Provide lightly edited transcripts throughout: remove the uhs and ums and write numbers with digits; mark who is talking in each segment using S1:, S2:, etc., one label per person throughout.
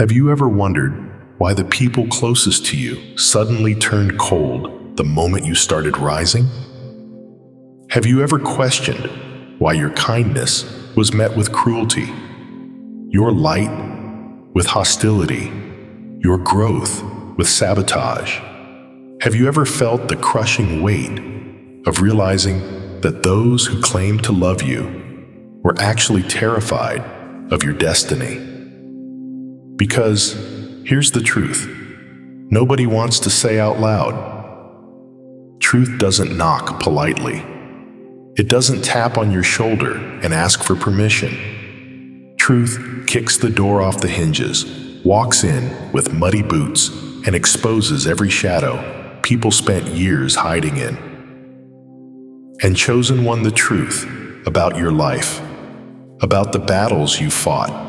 S1: Have you ever wondered why the people closest to you suddenly turned cold the moment you started rising? Have you ever questioned why your kindness was met with cruelty, your light with hostility, your growth with sabotage? Have you ever felt the crushing weight of realizing that those who claimed to love you were actually terrified of your destiny? Because here's the truth: nobody wants to say out loud. Truth doesn't knock politely. It doesn't tap on your shoulder and ask for permission. Truth kicks the door off the hinges, walks in with muddy boots, and exposes every shadow people spent years hiding in. And Chosen won the truth about your life, about the battles you fought,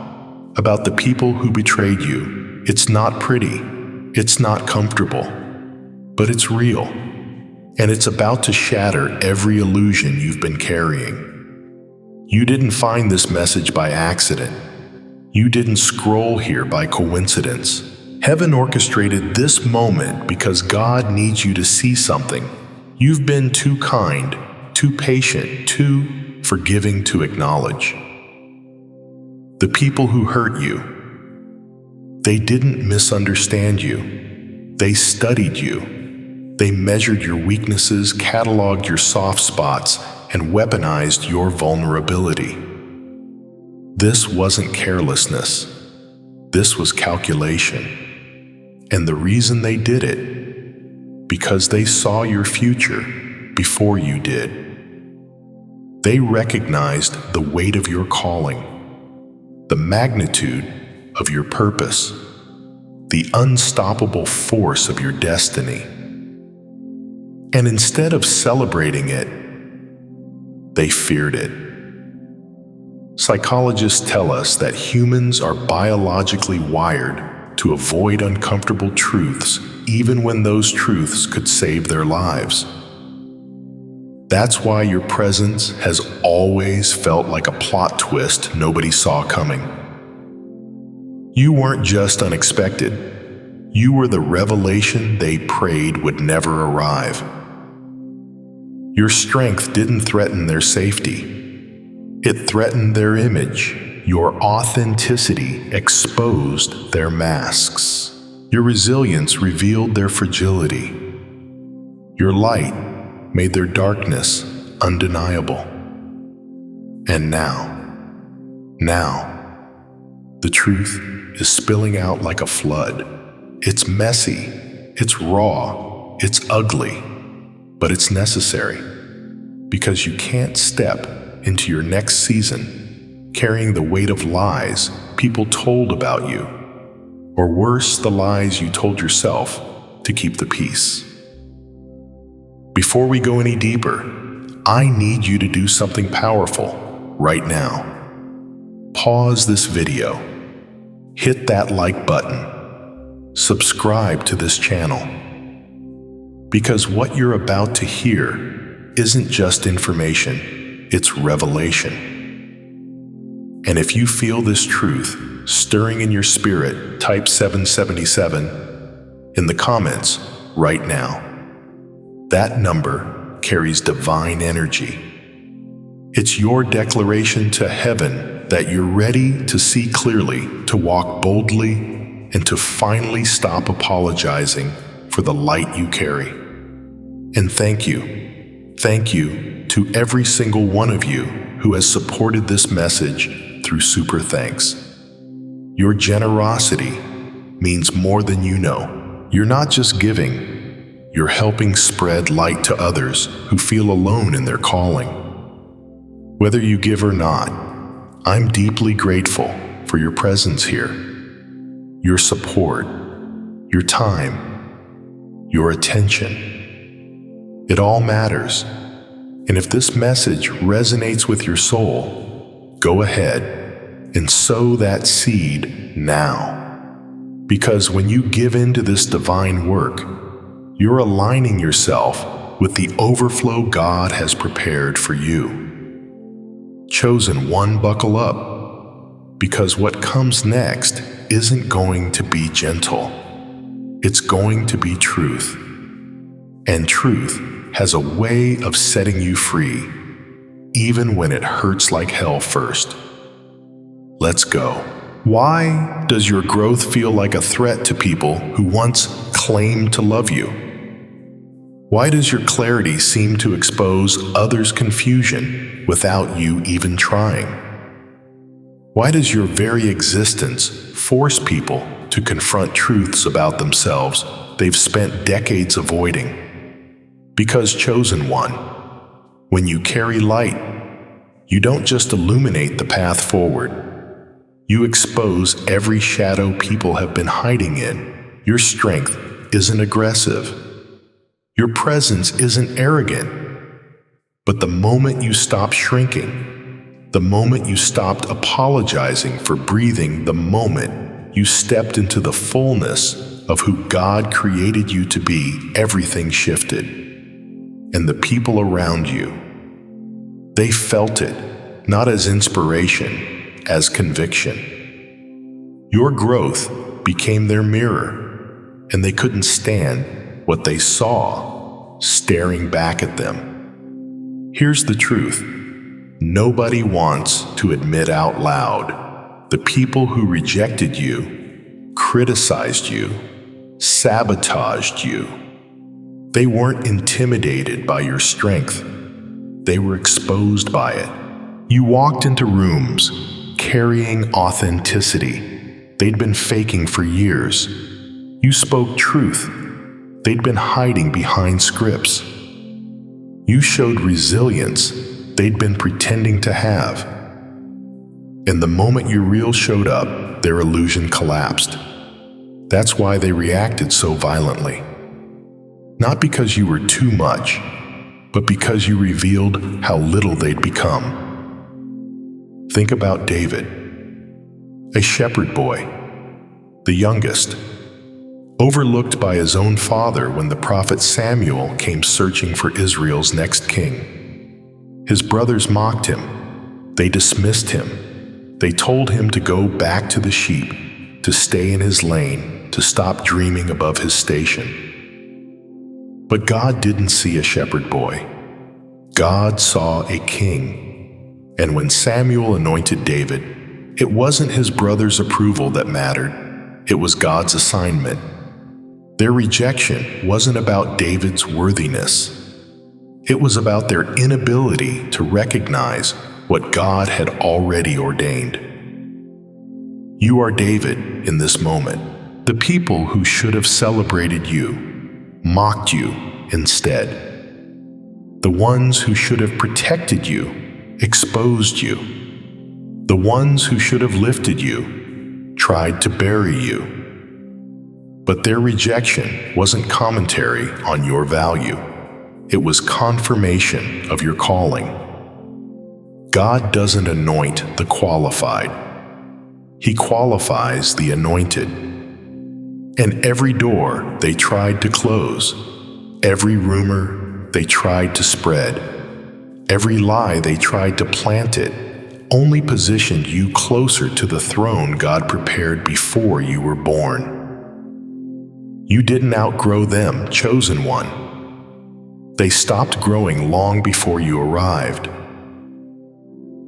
S1: about the people who betrayed you. It's not pretty, it's not comfortable, but it's real. And it's about to shatter every illusion you've been carrying. You didn't find this message by accident. You didn't scroll here by coincidence. Heaven orchestrated this moment because God needs you to see something you've been too kind, too patient, too forgiving to acknowledge. The people who hurt you, they didn't misunderstand you. They studied you. They measured your weaknesses, cataloged your soft spots, and weaponized your vulnerability. This wasn't carelessness. This was calculation. And the reason they did it, because they saw your future before you did. They recognized the weight of your calling, the magnitude of your purpose, the unstoppable force of your destiny. And instead of celebrating it, they feared it. Psychologists tell us that humans are biologically wired to avoid uncomfortable truths, even when those truths could save their lives. That's why your presence has always felt like a plot twist nobody saw coming. You weren't just unexpected. You were the revelation they prayed would never arrive. Your strength didn't threaten their safety. It threatened their image. Your authenticity exposed their masks. Your resilience revealed their fragility. Your light made their darkness undeniable. And now, the truth is spilling out like a flood. It's messy, it's raw, it's ugly, but it's necessary, because you can't step into your next season carrying the weight of lies people told about you, or worse, the lies you told yourself to keep the peace. Before we go any deeper, I need you to do something powerful right now. Pause this video, hit that like button, subscribe to this channel, because what you're about to hear isn't just information, it's revelation. And if you feel this truth stirring in your spirit, type 777 in the comments right now. That number carries divine energy. It's your declaration to heaven that you're ready to see clearly, to walk boldly, and to finally stop apologizing for the light you carry. And thank you to every single one of you who has supported this message through Super Thanks. Your generosity means more than you know. You're not just giving, you're helping spread light to others who feel alone in their calling. Whether you give or not, I'm deeply grateful for your presence here, your support, your time, your attention. It all matters. And if this message resonates with your soul, go ahead and sow that seed now. Because when you give into this divine work, you're aligning yourself with the overflow God has prepared for you. Chosen one, buckle up, because what comes next isn't going to be gentle. It's going to be truth. And truth has a way of setting you free, even when it hurts like hell first. Let's go. Why does your growth feel like a threat to people who once claimed to love you? Why does your clarity seem to expose others' confusion without you even trying? Why does your very existence force people to confront truths about themselves they've spent decades avoiding? Because, chosen one, when you carry light, you don't just illuminate the path forward. You expose every shadow people have been hiding in. Your strength isn't aggressive. Your presence isn't arrogant. But the moment you stop shrinking, the moment you stopped apologizing for breathing, the moment you stepped into the fullness of who God created you to be, everything shifted. And the people around you, they felt it, not as inspiration, as conviction. Your growth became their mirror, and they couldn't stand what they saw staring back at them. Here's the truth. Nobody wants to admit out loud. The people who rejected you, criticized you, sabotaged you, they weren't intimidated by your strength. They were exposed by it. You walked into rooms carrying authenticity they'd been faking for years. You spoke truth they'd been hiding behind scripts. You showed resilience they'd been pretending to have. And the moment your real showed up, their illusion collapsed. That's why they reacted so violently. Not because you were too much, but because you revealed how little they'd become. Think about David, a shepherd boy, the youngest, overlooked by his own father when the prophet Samuel came searching for Israel's next king. His brothers mocked him. They dismissed him. They told him to go back to the sheep, to stay in his lane, to stop dreaming above his station. But God didn't see a shepherd boy. God saw a king. And when Samuel anointed David, it wasn't his brother's approval that mattered. It was God's assignment. Their rejection wasn't about David's worthiness. It was about their inability to recognize what God had already ordained. You are David in this moment. The people who should have celebrated you mocked you instead. The ones who should have protected you exposed you. The ones who should have lifted you tried to bury you. But their rejection wasn't commentary on your value. It was confirmation of your calling. God doesn't anoint the qualified. He qualifies the anointed. And every door they tried to close, every rumor they tried to spread, every lie they tried to plant it, only positioned you closer to the throne God prepared before you were born. You didn't outgrow them, chosen one. They stopped growing long before you arrived.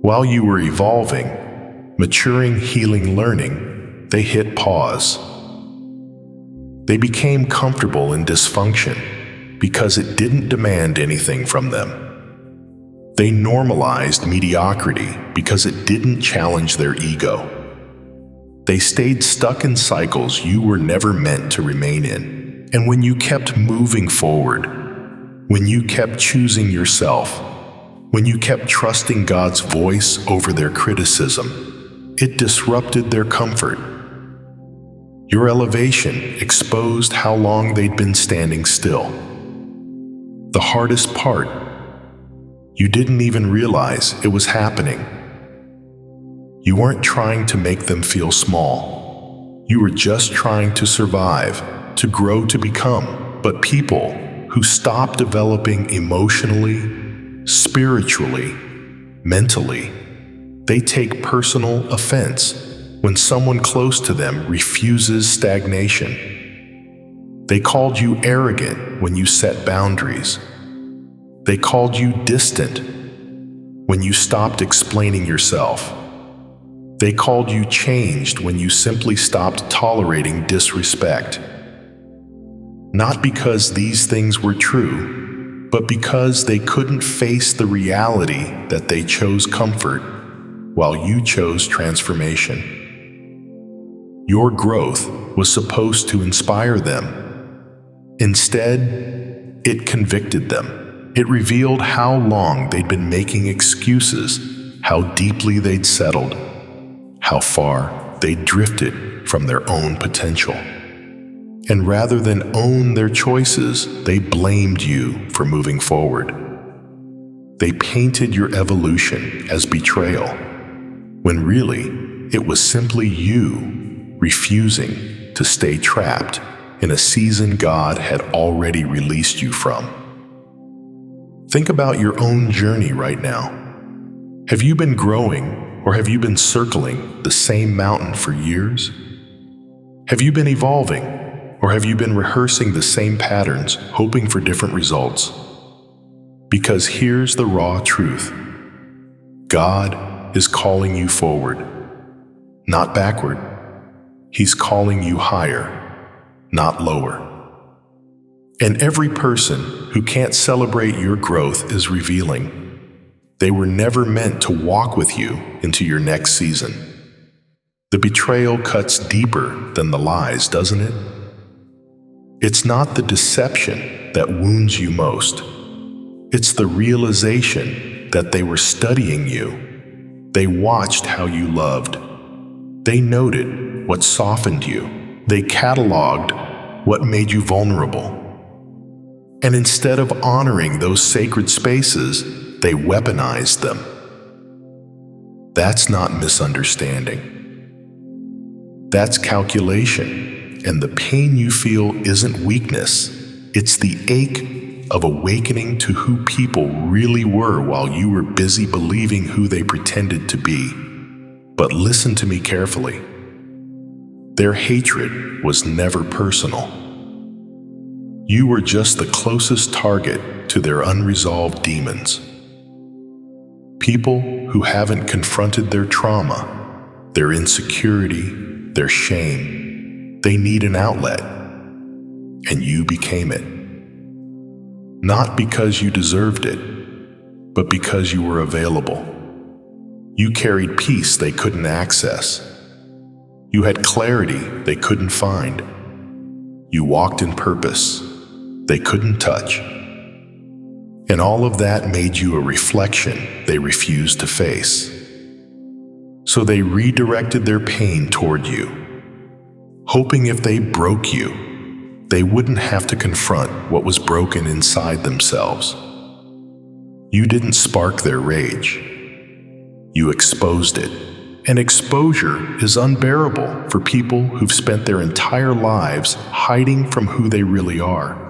S1: While you were evolving, maturing, healing, learning, they hit pause. They became comfortable in dysfunction because it didn't demand anything from them. They normalized mediocrity because it didn't challenge their ego. They stayed stuck in cycles you were never meant to remain in. And when you kept moving forward, when you kept choosing yourself, when you kept trusting God's voice over their criticism, it disrupted their comfort. Your elevation exposed how long they'd been standing still. The hardest part, you didn't even realize it was happening. You weren't trying to make them feel small. You were just trying to survive, to grow, to become. But people who stop developing emotionally, spiritually, mentally, they take personal offense. when someone close to them refuses stagnation. They called you arrogant when you set boundaries. They called you distant when you stopped explaining yourself. They called you changed when you simply stopped tolerating disrespect. Not because these things were true, but because they couldn't face the reality that they chose comfort while you chose transformation. Your growth was supposed to inspire them. Instead, it convicted them. It revealed how long they'd been making excuses, how deeply they'd settled, how far they'd drifted from their own potential. And rather than own their choices, they blamed you for moving forward. They painted your evolution as betrayal, when really it was simply you refusing to stay trapped in a season God had already released you from. Think about your own journey right now. Have you been growing, or have you been circling the same mountain for years? Have you been evolving, or have you been rehearsing the same patterns, hoping for different results? Because here's the raw truth. God is calling you forward, not backward. He's calling you higher, not lower. And every person who can't celebrate your growth is revealing. They were never meant to walk with you into your next season. The betrayal cuts deeper than the lies, doesn't it? It's not the deception that wounds you most. It's the realization that they were studying you. They watched how you loved. They noted what softened you. They cataloged what made you vulnerable. And instead of honoring those sacred spaces, they weaponized them. That's not misunderstanding. That's calculation, and the pain you feel isn't weakness. It's the ache of awakening to who people really were while you were busy believing who they pretended to be. But listen to me carefully. Their hatred was never personal. You were just the closest target to their unresolved demons. People who haven't confronted their trauma, their insecurity, their shame, they need an outlet. And you became it. Not because you deserved it, but because you were available. You carried peace they couldn't access. You had clarity they couldn't find. You walked in purpose they couldn't touch. And all of that made you a reflection they refused to face. So they redirected their pain toward you, hoping if they broke you, they wouldn't have to confront what was broken inside themselves. You didn't spark their rage. You exposed it. And exposure is unbearable for people who've spent their entire lives hiding from who they really are.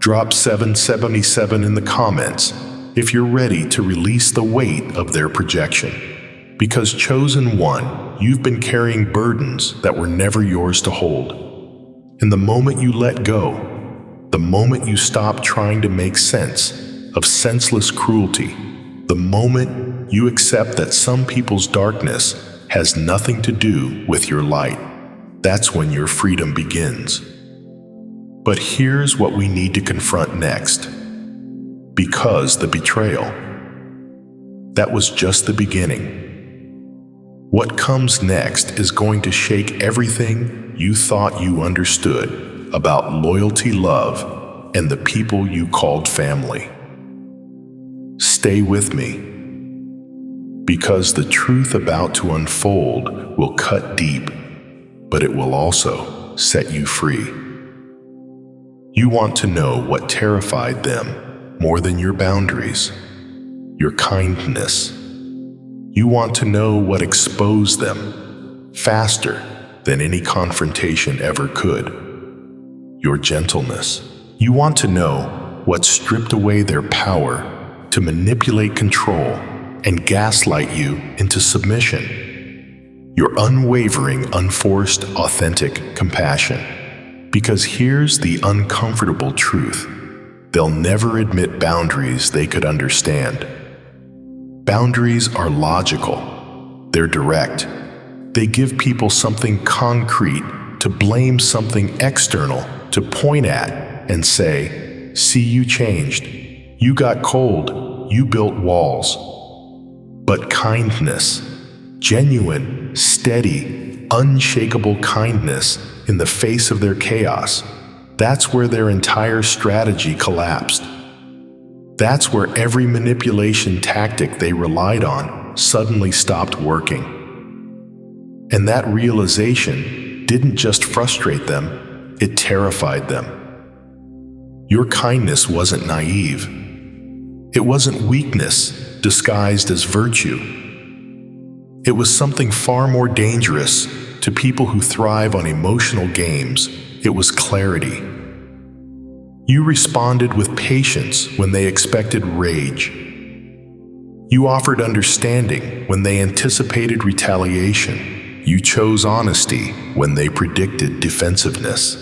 S1: Drop 777 in the comments if you're ready to release the weight of their projection. Because chosen one, you've been carrying burdens that were never yours to hold. And the moment you let go, the moment you stop trying to make sense of senseless cruelty, the moment you accept that some people's darkness has nothing to do with your light, that's when your freedom begins. But here's what we need to confront next. Because the betrayal, that was just the beginning. What comes next is going to shake everything you thought you understood about loyalty, love, and the people you called family. Stay with me. Because the truth about to unfold will cut deep, but it will also set you free. You want to know what terrified them more than your boundaries, your kindness. You want to know what exposed them faster than any confrontation ever could, your gentleness. You want to know what stripped away their power to manipulate control and gaslight you into submission. Your unwavering, unforced, authentic compassion. Because here's the uncomfortable truth. They'll never admit boundaries they could understand. Boundaries are logical. They're direct. They give people something concrete to blame, something external to point at and say, "See, you changed. You got cold. You built walls." But kindness, genuine, steady, unshakable kindness in the face of their chaos, that's where their entire strategy collapsed. That's where every manipulation tactic they relied on suddenly stopped working. And that realization didn't just frustrate them, it terrified them. Your kindness wasn't naive. It wasn't weakness disguised as virtue. It was something far more dangerous to people who thrive on emotional games. It was clarity. You responded with patience when they expected rage. You offered understanding when they anticipated retaliation. You chose honesty when they predicted defensiveness.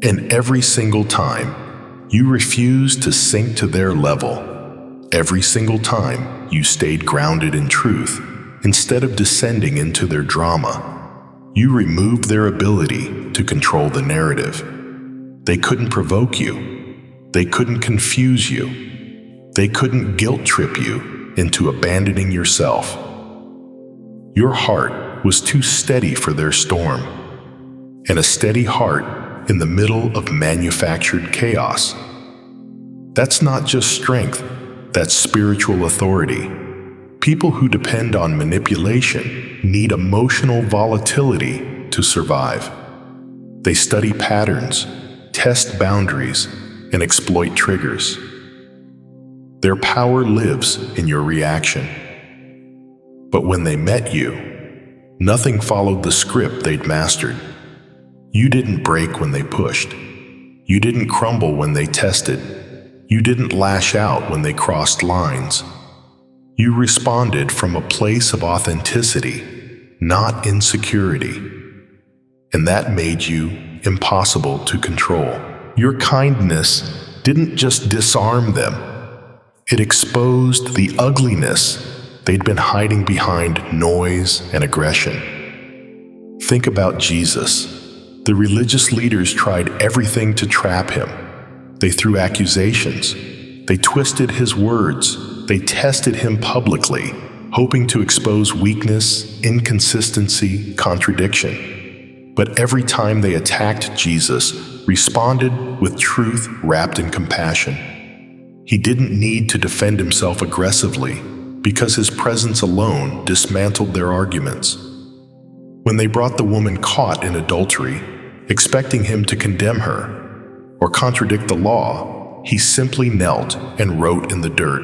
S1: And every single time, you refused to sink to their level. Every single time, you stayed grounded in truth instead of descending into their drama. You removed their ability to control the narrative. They couldn't provoke you. They couldn't confuse you. They couldn't guilt trip you into abandoning yourself. Your heart was too steady for their storm. And a steady heart in the middle of manufactured chaos. That's not just strength, that's spiritual authority. People who depend on manipulation need emotional volatility to survive. They study patterns, test boundaries, and exploit triggers. Their power lives in your reaction. But when they met you, nothing followed the script they'd mastered. You didn't break when they pushed. You didn't crumble when they tested. You didn't lash out when they crossed lines. You responded from a place of authenticity, not insecurity. And that made you impossible to control. Your kindness didn't just disarm them. It exposed the ugliness they'd been hiding behind noise and aggression. Think about Jesus. The religious leaders tried everything to trap him. They threw accusations. They twisted his words. They tested him publicly, hoping to expose weakness, inconsistency, contradiction. But every time they attacked Jesus, responded with truth wrapped in compassion. He didn't need to defend himself aggressively because his presence alone dismantled their arguments. When they brought the woman caught in adultery, expecting him to condemn her or contradict the law, he simply knelt and wrote in the dirt.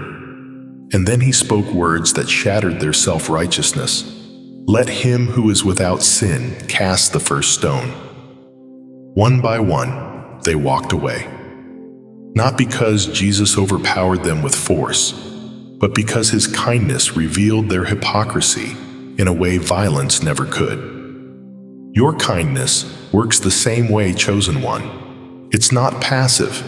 S1: And then he spoke words that shattered their self-righteousness. "Let him who is without sin cast the first stone." One by one, they walked away. Not because Jesus overpowered them with force, but because his kindness revealed their hypocrisy in a way violence never could. Your kindness works the same way, chosen one. It's not passive.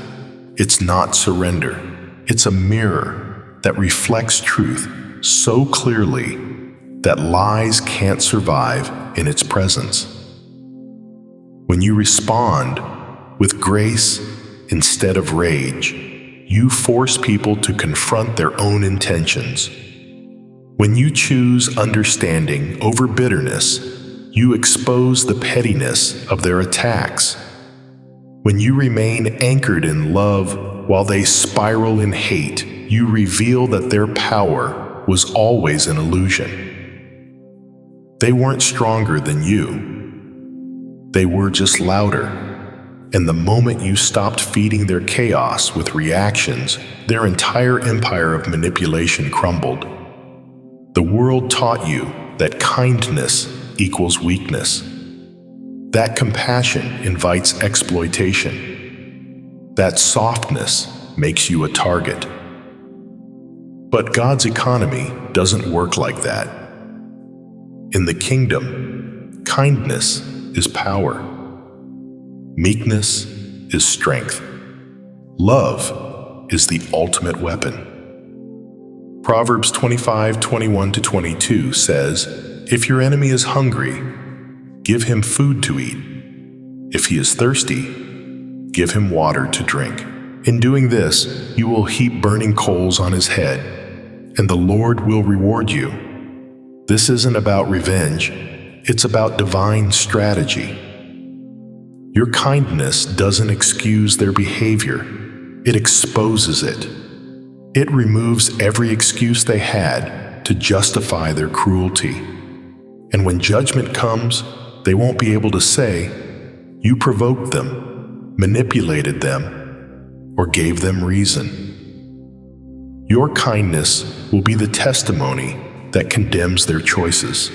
S1: It's not surrender. It's a mirror that reflects truth so clearly that lies can't survive in its presence. When you respond with grace instead of rage, you force people to confront their own intentions. When you choose understanding over bitterness, you expose the pettiness of their attacks. When you remain anchored in love while they spiral in hate, you reveal that their power was always an illusion. They weren't stronger than you. They were just louder. And the moment you stopped feeding their chaos with reactions, their entire empire of manipulation crumbled. The world taught you that kindness equals weakness. That compassion invites exploitation. That softness makes you a target. But God's economy doesn't work like that. In the kingdom, kindness is power. Meekness is strength. Love is the ultimate weapon. Proverbs 25:21-22 says, "If your enemy is hungry, give him food to eat. If he is thirsty, give him water to drink. In doing this, you will heap burning coals on his head, and the Lord will reward you." This isn't about revenge, it's about divine strategy. Your kindness doesn't excuse their behavior, it exposes it. It removes every excuse they had to justify their cruelty. And when judgment comes, they won't be able to say, "You provoked them, manipulated them, or gave them reason." Your kindness will be the testimony that condemns their choices.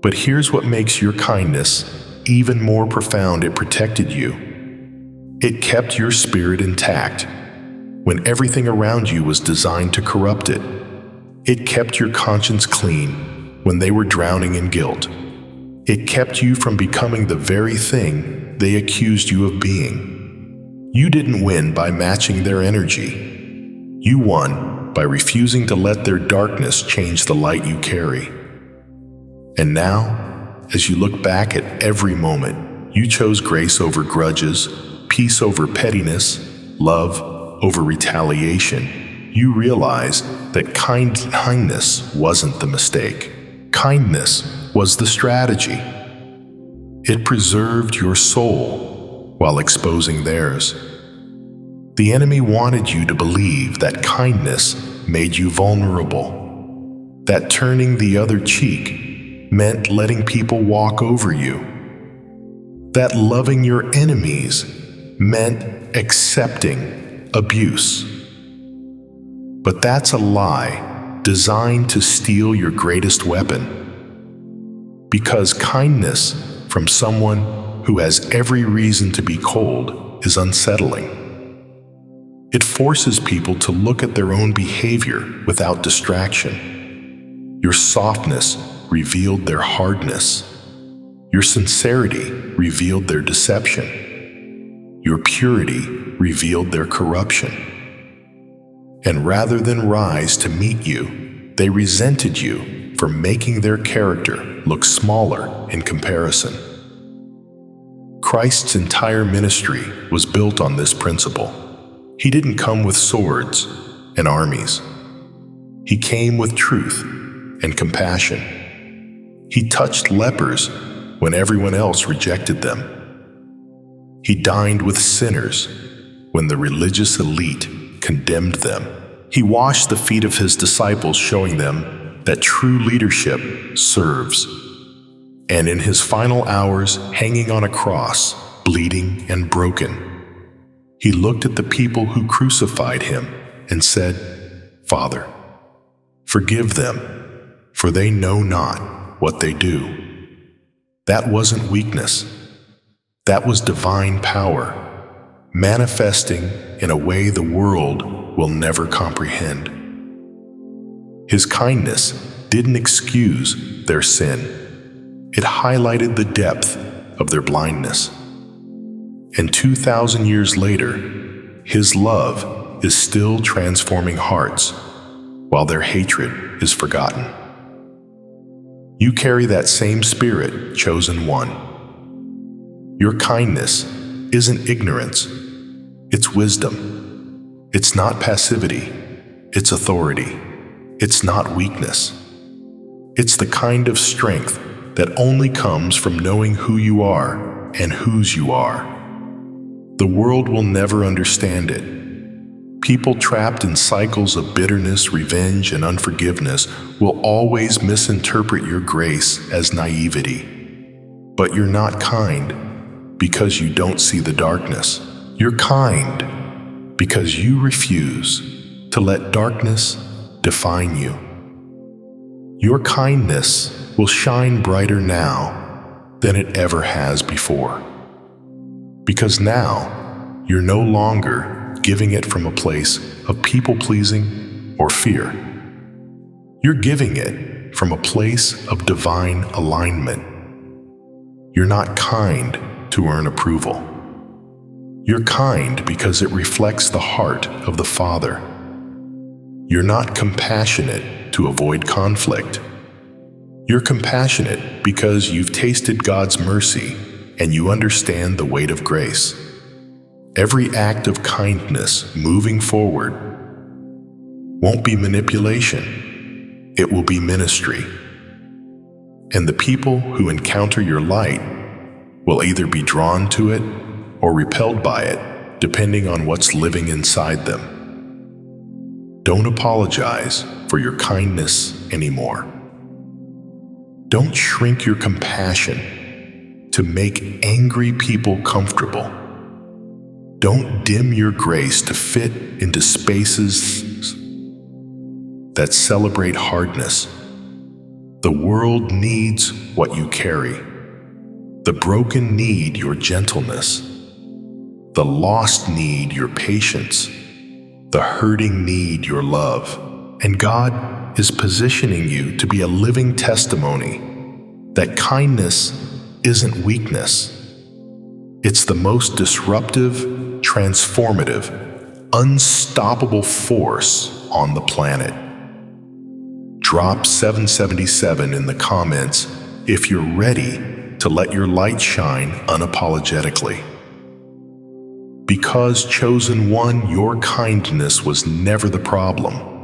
S1: But here's what makes your kindness even more profound: it protected you. It kept your spirit intact when everything around you was designed to corrupt it. It kept your conscience clean when they were drowning in guilt. It kept you from becoming the very thing they accused you of being. You didn't win by matching their energy. You won by refusing to let their darkness change the light you carry. And now, as you look back at every moment, you chose grace over grudges, peace over pettiness, love over retaliation. You realize that kindness wasn't the mistake. Kindness was the strategy. It preserved your soul while exposing theirs. The enemy wanted you to believe that kindness made you vulnerable, that turning the other cheek meant letting people walk over you, that loving your enemies meant accepting abuse. But that's a lie designed to steal your greatest weapon. Because kindness from someone who has every reason to be cold is unsettling. It forces people to look at their own behavior without distraction. Your softness revealed their hardness. Your sincerity revealed their deception. Your purity revealed their corruption. And rather than rise to meet you, they resented you for making their character look smaller in comparison. Christ's entire ministry was built on this principle. He didn't come with swords and armies. He came with truth and compassion. He touched lepers when everyone else rejected them. He dined with sinners when the religious elite condemned them. He washed the feet of his disciples, showing them that true leadership serves. And in his final hours, hanging on a cross, bleeding and broken, he looked at the people who crucified him and said, "Father, forgive them, for they know not what they do." That wasn't weakness. That was divine power, manifesting in a way the world will never comprehend. His kindness didn't excuse their sin. It highlighted the depth of their blindness. And 2,000 years later, his love is still transforming hearts, while their hatred is forgotten. You carry that same spirit, chosen one. Your kindness isn't ignorance, it's wisdom. It's not passivity, it's authority. It's not weakness. It's the kind of strength that only comes from knowing who you are and whose you are. The world will never understand it. People trapped in cycles of bitterness, revenge, and unforgiveness will always misinterpret your grace as naivety. But you're not kind because you don't see the darkness. You're kind because you refuse to let darkness define you. Your kindness will shine brighter now than it ever has before. Because now, you're no longer giving it from a place of people-pleasing or fear. You're giving it from a place of divine alignment. You're not kind to earn approval. You're kind because it reflects the heart of the Father. You're not compassionate to avoid conflict. You're compassionate because you've tasted God's mercy and you understand the weight of grace. Every act of kindness moving forward won't be manipulation, it will be ministry. And the people who encounter your light will either be drawn to it or repelled by it, depending on what's living inside them. Don't apologize for your kindness anymore. Don't shrink your compassion to make angry people comfortable. Don't dim your grace to fit into spaces that celebrate hardness. The world needs what you carry. The broken need your gentleness. The lost need your patience. The hurting need your love. And God is positioning you to be a living testimony that kindness isn't weakness. It's the most disruptive, transformative, unstoppable force on the planet. Drop 777 in the comments if you're ready to let your light shine unapologetically. Because chosen one, your kindness was never the problem.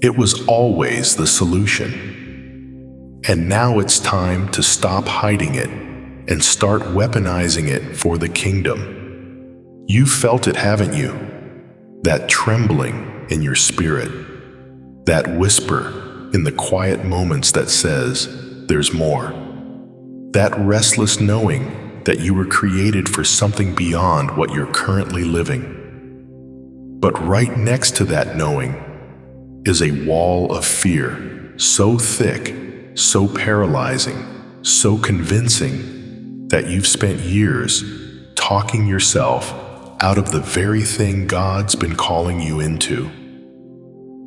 S1: It was always the solution. And now it's time to stop hiding it and start weaponizing it for the kingdom. You felt it, haven't you? That trembling in your spirit. That whisper in the quiet moments that says, there's more. That restless knowing that you were created for something beyond what you're currently living. But right next to that knowing is a wall of fear, so thick, so paralyzing, so convincing that you've spent years talking yourself out of the very thing God's been calling you into.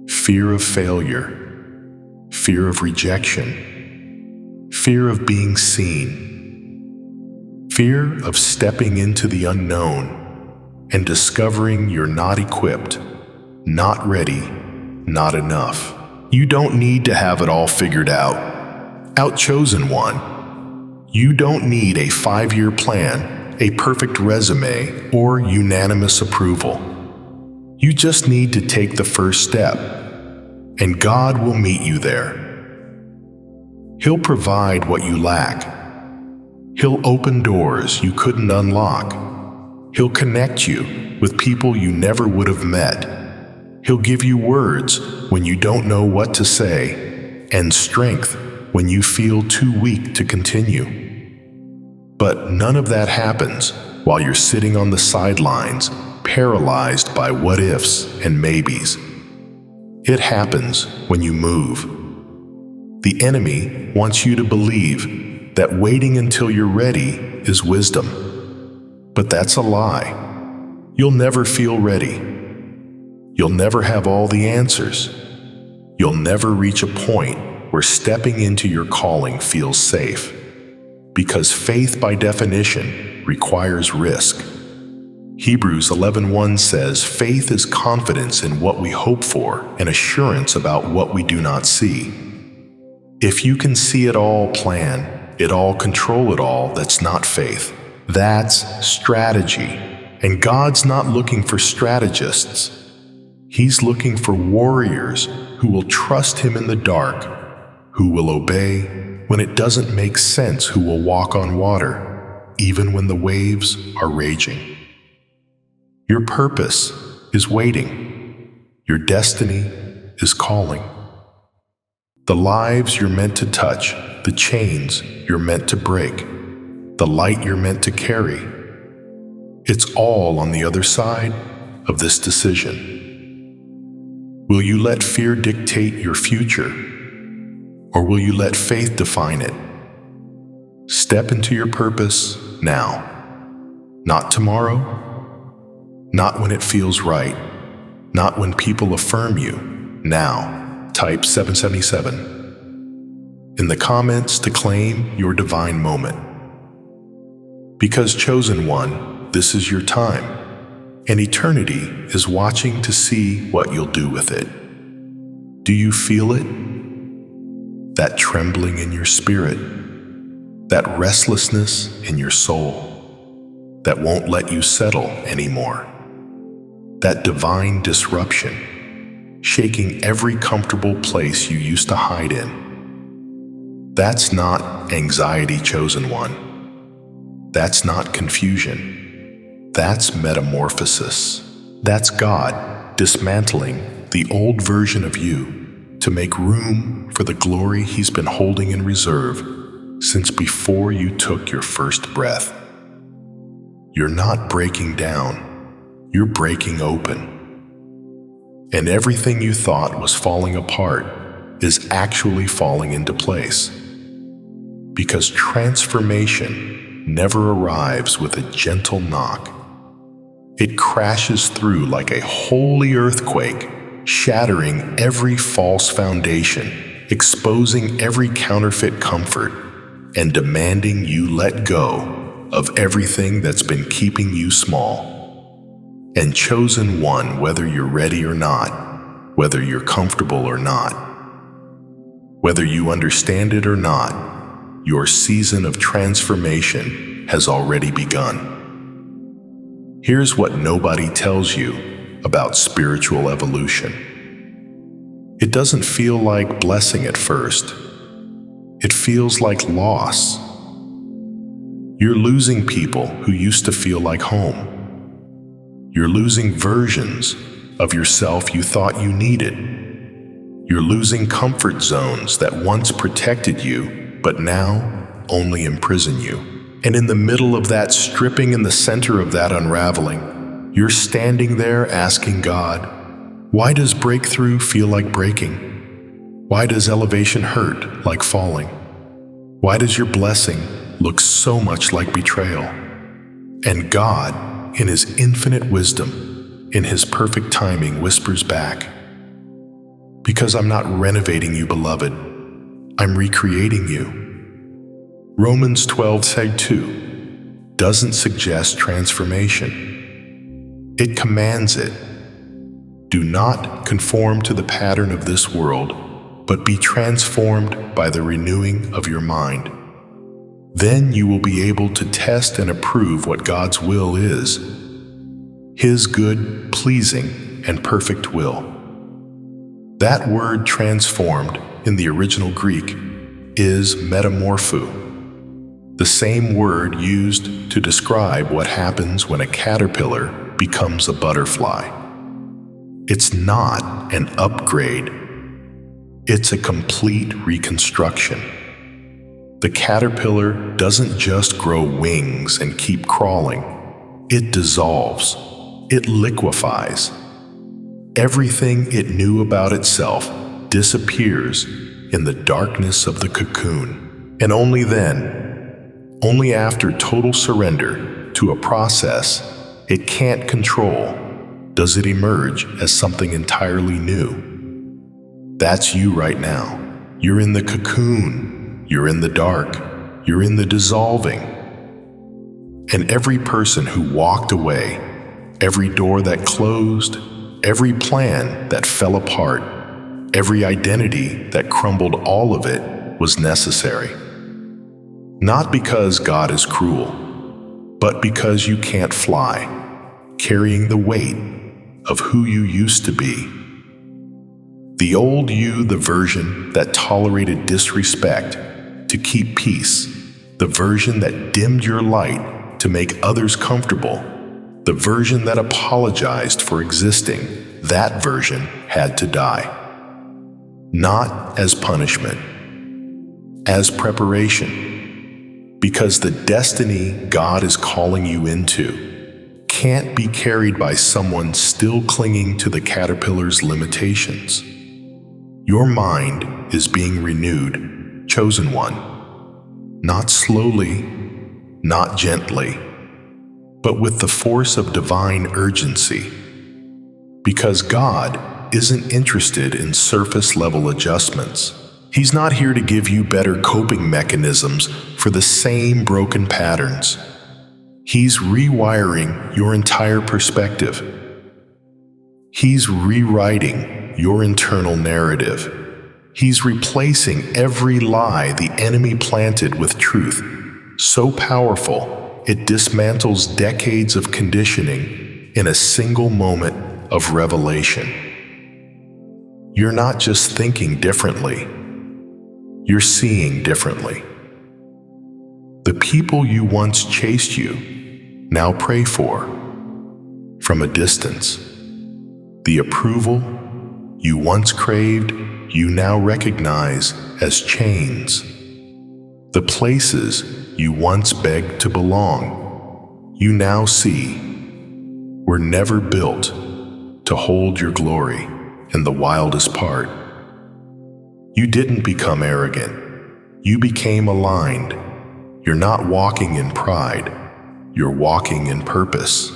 S1: Fear of failure, fear of rejection, fear of being seen, fear of stepping into the unknown and discovering you're not equipped, not ready, not enough. You don't need to have it all figured out. Outchosen one. You don't need a 5-year plan, a perfect resume, or unanimous approval. You just need to take the first step, and God will meet you there. He'll provide what you lack. He'll open doors you couldn't unlock. He'll connect you with people you never would have met. He'll give you words when you don't know what to say, and strength when you feel too weak to continue. But none of that happens while you're sitting on the sidelines, paralyzed by what-ifs and maybes. It happens when you move. The enemy wants you to believe that waiting until you're ready is wisdom. But that's a lie. You'll never feel ready. You'll never have all the answers. You'll never reach a point where stepping into your calling feels safe. Because faith, by definition, requires risk. Hebrews 11:1 says, "Faith is confidence in what we hope for and assurance about what we do not see." If you can see it all, plan it all, control it all, that's not faith. That's strategy. And God's not looking for strategists. He's looking for warriors who will trust Him in the dark, who will obey when it doesn't make sense, who will walk on water, even when the waves are raging. Your purpose is waiting. Your destiny is calling. The lives you're meant to touch, the chains you're meant to break, the light you're meant to carry. It's all on the other side of this decision. Will you let fear dictate your future, or will you let faith define it? Step into your purpose now, not tomorrow, not when it feels right, not when people affirm you. Now, type 777. in the comments to claim your divine moment. Because, chosen one, this is your time, and eternity is watching to see what you'll do with it. Do you feel it? That trembling in your spirit, that restlessness in your soul that won't let you settle anymore, that divine disruption shaking every comfortable place you used to hide in. That's not anxiety, chosen one. That's not confusion. That's metamorphosis. That's God dismantling the old version of you to make room for the glory He's been holding in reserve since before you took your first breath. You're not breaking down, you're breaking open. And everything you thought was falling apart is actually falling into place. Because transformation never arrives with a gentle knock. It crashes through like a holy earthquake, shattering every false foundation, exposing every counterfeit comfort, and demanding you let go of everything that's been keeping you small. And chosen one, whether you're ready or not, whether you're comfortable or not, whether you understand it or not, your season of transformation has already begun. Here's what nobody tells you about spiritual evolution. It doesn't feel like blessing at first. It feels like loss. You're losing people who used to feel like home. You're losing versions of yourself you thought you needed. You're losing comfort zones that once protected you, but now only imprison you. And in the middle of that stripping, in the center of that unraveling, you're standing there asking God, why does breakthrough feel like breaking? Why does elevation hurt like falling? Why does your blessing look so much like betrayal? And God, in His infinite wisdom, in His perfect timing, whispers back, because I'm not renovating you, beloved, I'm recreating you. Romans 12:2 doesn't suggest transformation. It commands it. Do not conform to the pattern of this world, but be transformed by the renewing of your mind. Then you will be able to test and approve what God's will is, His good, pleasing, and perfect will. That word transformed in the original Greek is metamorpho, the same word used to describe what happens when a caterpillar becomes a butterfly. It's not an upgrade. It's a complete reconstruction. The caterpillar doesn't just grow wings and keep crawling. It dissolves. It liquefies. Everything it knew about itself disappears in the darkness of the cocoon. And only then, only after total surrender to a process it can't control, does it emerge as something entirely new. That's you right now. You're in the cocoon. You're in the dark. You're in the dissolving. And every person who walked away, every door that closed, every plan that fell apart, every identity that crumbled, all of it was necessary. Not because God is cruel, but because you can't fly, carrying the weight of who you used to be. The old you, the version that tolerated disrespect to keep peace, the version that dimmed your light to make others comfortable, the version that apologized for existing, that version had to die. Not as punishment, as preparation, because the destiny God is calling you into can't be carried by someone still clinging to the caterpillar's limitations. Your mind is being renewed, chosen one, not slowly, not gently, but with the force of divine urgency. Because God isn't interested in surface-level adjustments. He's not here to give you better coping mechanisms for the same broken patterns. He's rewiring your entire perspective. He's rewriting your internal narrative. He's replacing every lie the enemy planted with truth, so powerful it dismantles decades of conditioning in a single moment of revelation. You're not just thinking differently, you're seeing differently. The people you once chased you now pray for from a distance. The approval you once craved, you now recognize as chains. The places you once begged to belong, you now see were never built to hold your glory in the wildest part. You didn't become arrogant. You became aligned. You're not walking in pride. You're walking in purpose.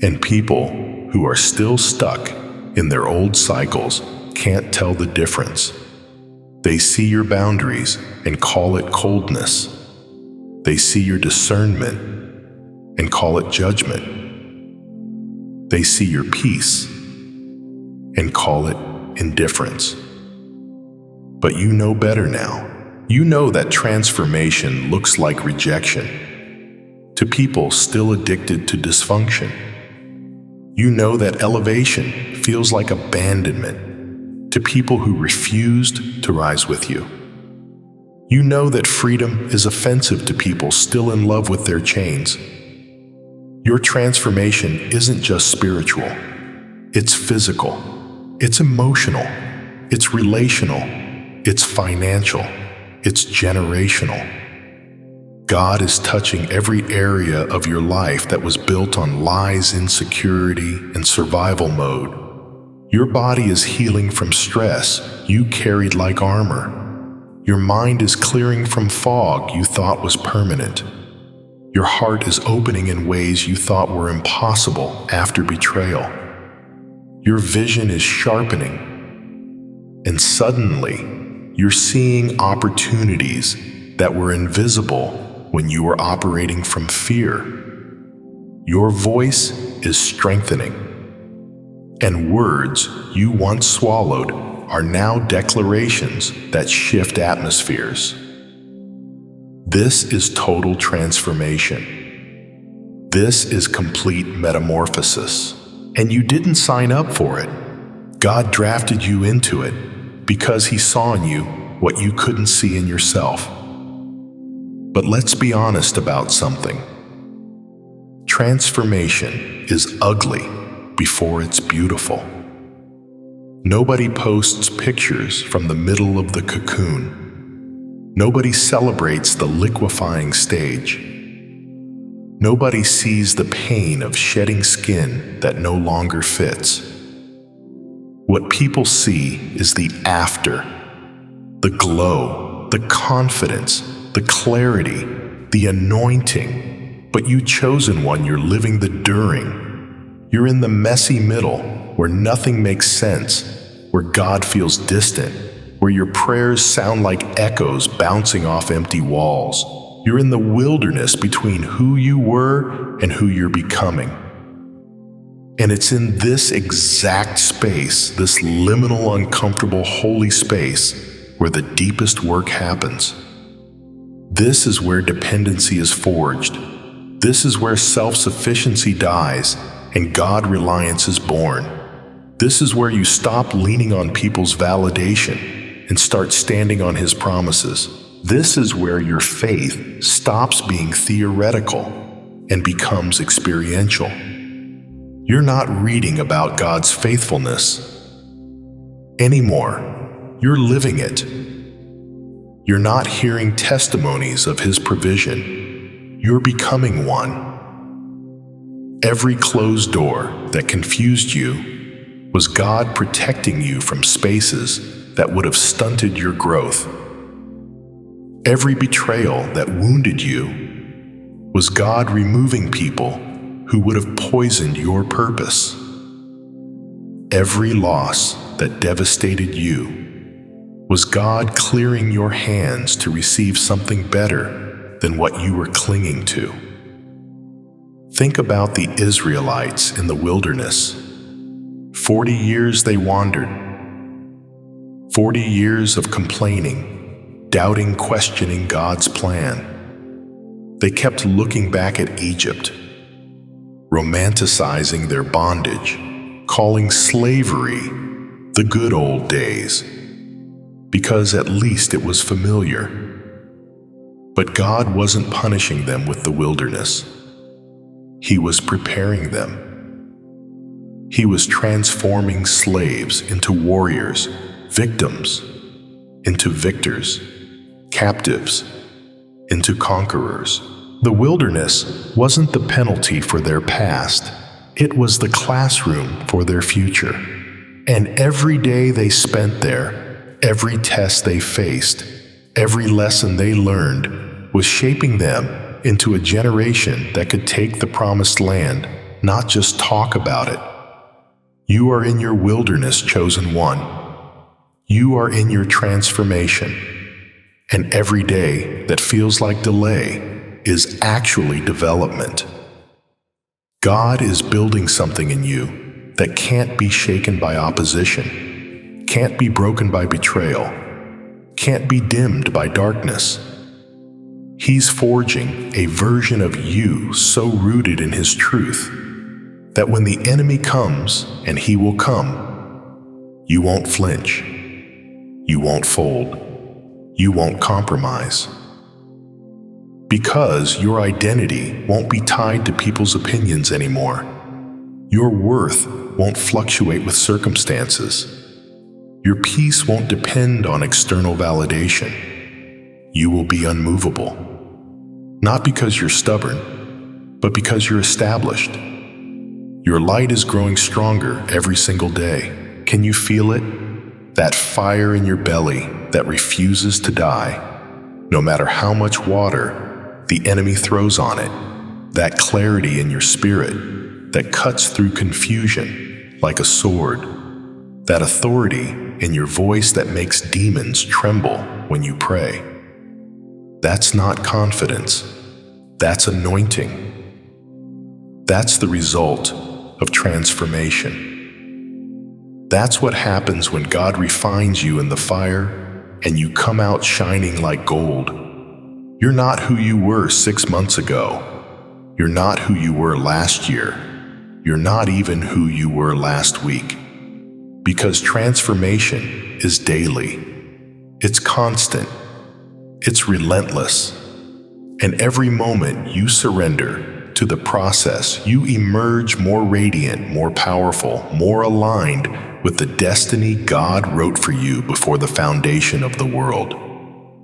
S1: And people who are still stuck in their old cycles can't tell the difference. They see your boundaries and call it coldness. They see your discernment and call it judgment. They see your peace and call it indifference. But you know better now. You know that transformation looks like rejection to people still addicted to dysfunction. You know that elevation feels like abandonment to people who refused to rise with you. You know that freedom is offensive to people still in love with their chains. Your transformation isn't just spiritual. It's physical. It's emotional. It's relational. It's financial. It's generational. God is touching every area of your life that was built on lies, insecurity, and survival mode. Your body is healing from stress you carried like armor. Your mind is clearing from fog you thought was permanent. Your heart is opening in ways you thought were impossible after betrayal. Your vision is sharpening. And suddenly, you're seeing opportunities that were invisible when you were operating from fear. Your voice is strengthening, and words you once swallowed are now declarations that shift atmospheres. This is total transformation. This is complete metamorphosis. And you didn't sign up for it. God drafted you into it because He saw in you what you couldn't see in yourself. But let's be honest about something. Transformation is ugly before it's beautiful. Nobody posts pictures from the middle of the cocoon. Nobody celebrates the liquefying stage. Nobody sees the pain of shedding skin that no longer fits. What people see is the after, the glow, the confidence, the clarity, the anointing. But you chosen one, you're living the during. You're in the messy middle where nothing makes sense, where God feels distant, where your prayers sound like echoes bouncing off empty walls. You're in the wilderness between who you were and who you're becoming. And it's in this exact space, this liminal, uncomfortable, holy space, where the deepest work happens. This is where dependency is forged. This is where self-sufficiency dies and God-reliance is born. This is where you stop leaning on people's validation and start standing on His promises. This is where your faith stops being theoretical and becomes experiential. You're not reading about God's faithfulness anymore. You're living it. You're not hearing testimonies of His provision. You're becoming one. Every closed door that confused you was God protecting you from spaces that would have stunted your growth. Every betrayal that wounded you was God removing people who would have poisoned your purpose. Every loss that devastated you Was God clearing your hands to receive something better than what you were clinging to? Think about the Israelites in the wilderness. 40 years they wandered. 40 years of complaining, doubting, questioning God's plan. They kept looking back at Egypt, romanticizing their bondage, calling slavery the good old days, because at least it was familiar. But God wasn't punishing them with the wilderness. He was preparing them. He was transforming slaves into warriors, victims into victors, captives into conquerors. The wilderness wasn't the penalty for their past. It was the classroom for their future. And every day they spent there, every test they faced, every lesson they learned was shaping them into a generation that could take the promised land, not just talk about it. You are in your wilderness, chosen one. You are in your transformation. And every day that feels like delay is actually development. God is building something in you that can't be shaken by opposition, can't be broken by betrayal, can't be dimmed by darkness. He's forging a version of you so rooted in His truth that when the enemy comes, and he will come, you won't flinch, you won't fold, you won't compromise. Because your identity won't be tied to people's opinions anymore. Your worth won't fluctuate with circumstances. Your peace won't depend on external validation. You will be unmovable. Not because you're stubborn, but because you're established. Your light is growing stronger every single day. Can you feel it? That fire in your belly that refuses to die, no matter how much water the enemy throws on it. That clarity in your spirit that cuts through confusion like a sword. That authority in your voice that makes demons tremble when you pray. That's not confidence. That's anointing. That's the result of transformation. That's what happens when God refines you in the fire and you come out shining like gold. You're not who you were 6 months ago. You're not who you were last year. You're not even who you were last week. Because transformation is daily. It's constant. It's relentless. And every moment you surrender to the process, you emerge more radiant, more powerful, more aligned with the destiny God wrote for you before the foundation of the world.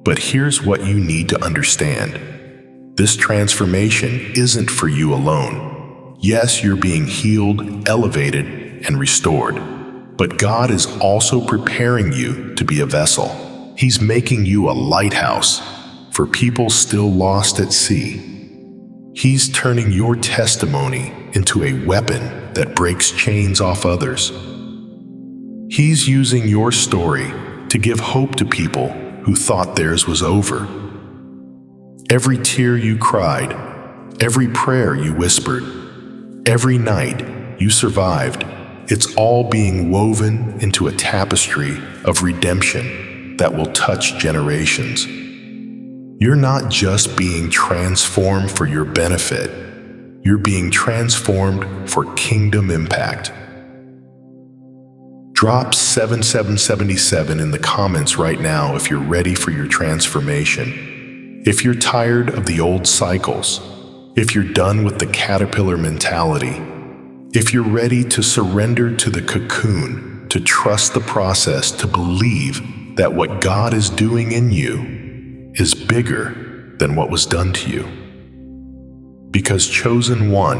S1: But here's what you need to understand. This transformation isn't for you alone. Yes, you're being healed, elevated, and restored. But God is also preparing you to be a vessel. He's making you a lighthouse for people still lost at sea. He's turning your testimony into a weapon that breaks chains off others. He's using your story to give hope to people who thought theirs was over. Every tear you cried, every prayer you whispered, every night you survived, it's all being woven into a tapestry of redemption that will touch generations. You're not just being transformed for your benefit, you're being transformed for kingdom impact. Drop 7777 in the comments right now if you're ready for your transformation. If you're tired of the old cycles, if you're done with the caterpillar mentality, if you're ready to surrender to the cocoon, to trust the process, to believe that what God is doing in you is bigger than what was done to you. Because chosen one,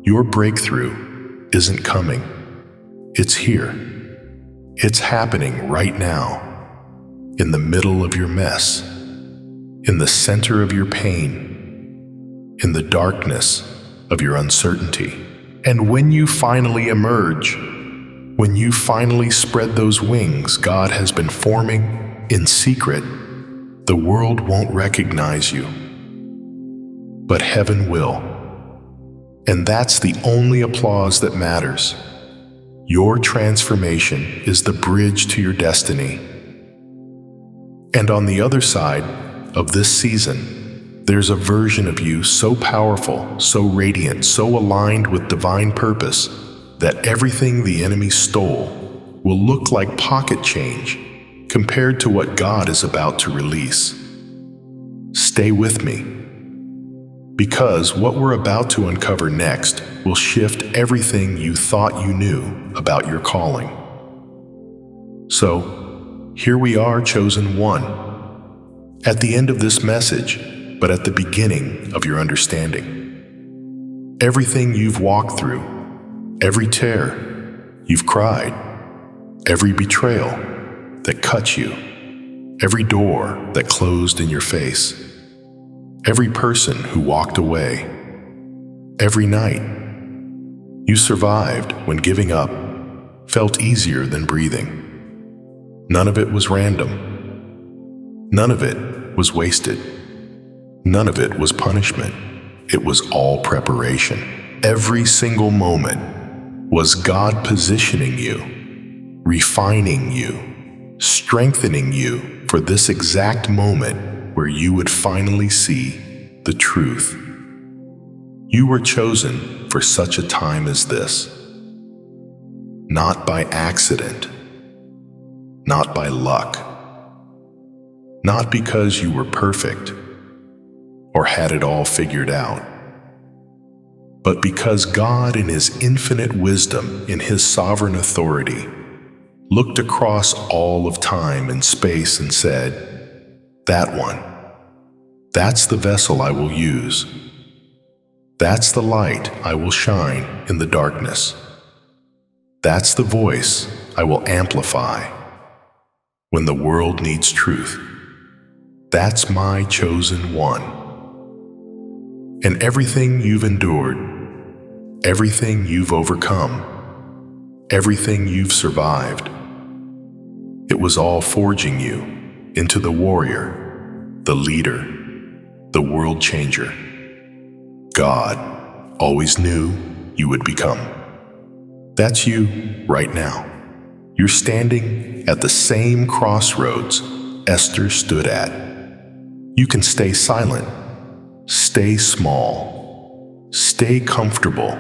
S1: your breakthrough isn't coming. It's here. It's happening right now, in the middle of your mess, in the center of your pain, in the darkness of your uncertainty. And when you finally emerge, When you finally spread those wings God has been forming in secret, the world won't recognize you, but heaven will. And that's the only applause that matters. Your transformation is the bridge to your destiny. And on the other side of this season, there's a version of you so powerful, so radiant, so aligned with divine purpose that everything the enemy stole will look like pocket change compared to what God is about to release. Stay with me, because what we're about to uncover next will shift everything you thought you knew about your calling. So, here we are, chosen one, at the end of this message, but at the beginning of your understanding. Everything you've walked through, every tear you've cried, every betrayal that cut you, every door that closed in your face, every person who walked away, every night you survived when giving up felt easier than breathing. None of it was random. None of it was wasted. None of it was punishment. It was all preparation. Every single moment was God positioning you, refining you, strengthening you for this exact moment where you would finally see the truth. You were chosen for such a time as this. Not by accident, not by luck, not because you were perfect or had it all figured out, but because God, in His infinite wisdom, in His sovereign authority, looked across all of time and space and said, "That one, that's the vessel I will use. That's the light I will shine in the darkness. That's the voice I will amplify when the world needs truth. That's my chosen one." And everything you've endured, everything you've overcome, everything you've survived, it was all forging you into the warrior, the leader, the world changer God always knew you would become. That's you right now. You're standing at the same crossroads Esther stood at. You can stay silent, stay small, stay comfortable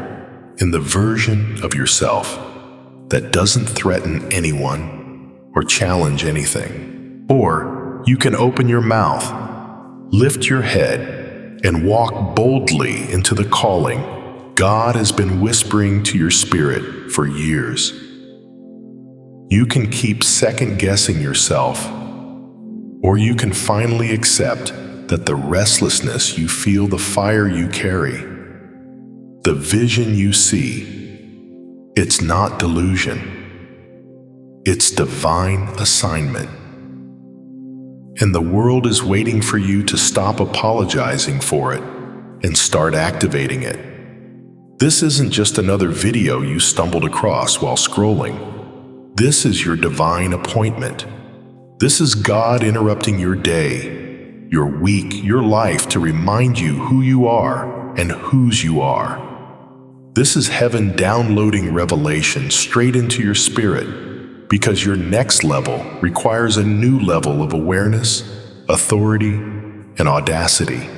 S1: in the version of yourself that doesn't threaten anyone or challenge anything. Or you can open your mouth, lift your head, and walk boldly into the calling God has been whispering to your spirit for years. You can keep second-guessing yourself, or you can finally accept that the restlessness you feel, the fire you carry, the vision you see, it's not delusion. It's divine assignment. And the world is waiting for you to stop apologizing for it and start activating it. This isn't just another video you stumbled across while scrolling. This is your divine appointment. This is God interrupting your day, your week, your life to remind you who you are and whose you are. This is heaven downloading revelation straight into your spirit, because your next level requires a new level of awareness, authority, and audacity.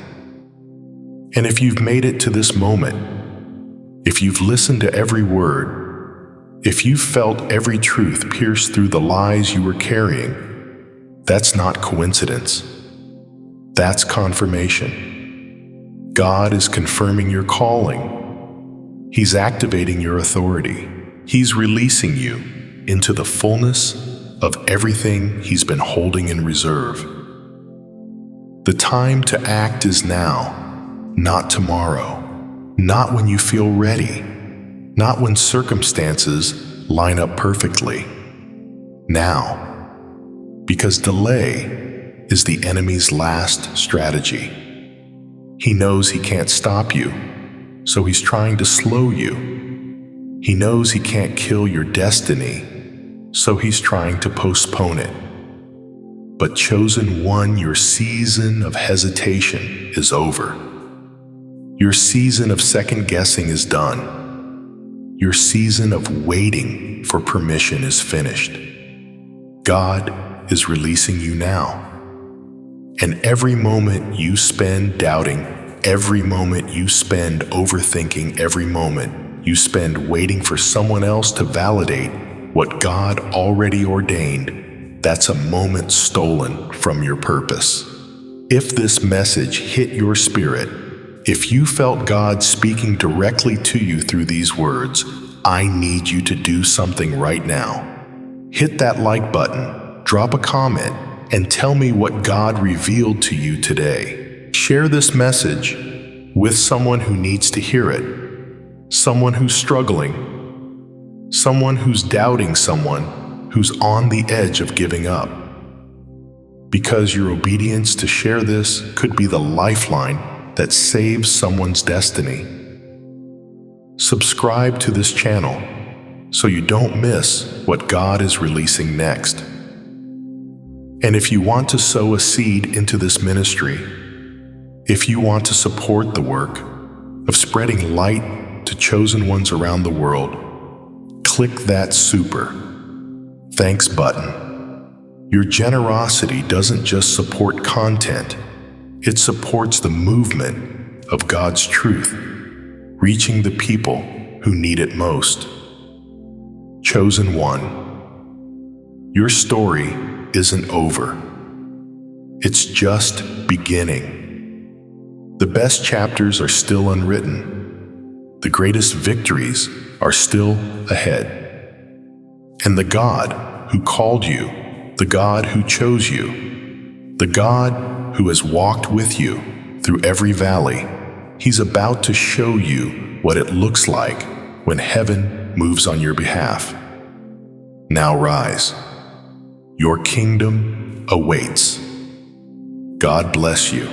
S1: And if you've made it to this moment, if you've listened to every word, if you've felt every truth pierce through the lies you were carrying, that's not coincidence. That's confirmation. God is confirming your calling. He's activating your authority. He's releasing you into the fullness of everything He's been holding in reserve. The time to act is now, not tomorrow, not when you feel ready, not when circumstances line up perfectly. Now, because delay is the enemy's last strategy. He knows he can't stop you, so he's trying to slow you. He knows he can't kill your destiny, so he's trying to postpone it. But chosen one, your season of hesitation is over. Your season of second guessing is done. Your season of waiting for permission is finished. God is releasing you now. And every moment you spend doubting, every moment you spend overthinking, every moment you spend waiting for someone else to validate what God already ordained, that's a moment stolen from your purpose. If this message hit your spirit, if you felt God speaking directly to you through these words, I need you to do something right now. Hit that like button, drop a comment, and tell me what God revealed to you today. Share this message with someone who needs to hear it, someone who's struggling, someone who's doubting, someone who's on the edge of giving up. Because your obedience to share this could be the lifeline that saves someone's destiny. Subscribe to this channel so you don't miss what God is releasing next. And if you want to sow a seed into this ministry, if you want to support the work of spreading light to chosen ones around the world, click that super thanks button. Your generosity doesn't just support content, it supports the movement of God's truth, reaching the people who need it most. Chosen one, your story isn't over. It's just beginning. The best chapters are still unwritten. The greatest victories are still ahead. And the God who called you, the God who chose you, the God who has walked with you through every valley, he's about to show you what it looks like when heaven moves on your behalf. Now rise. Your kingdom awaits. God bless you.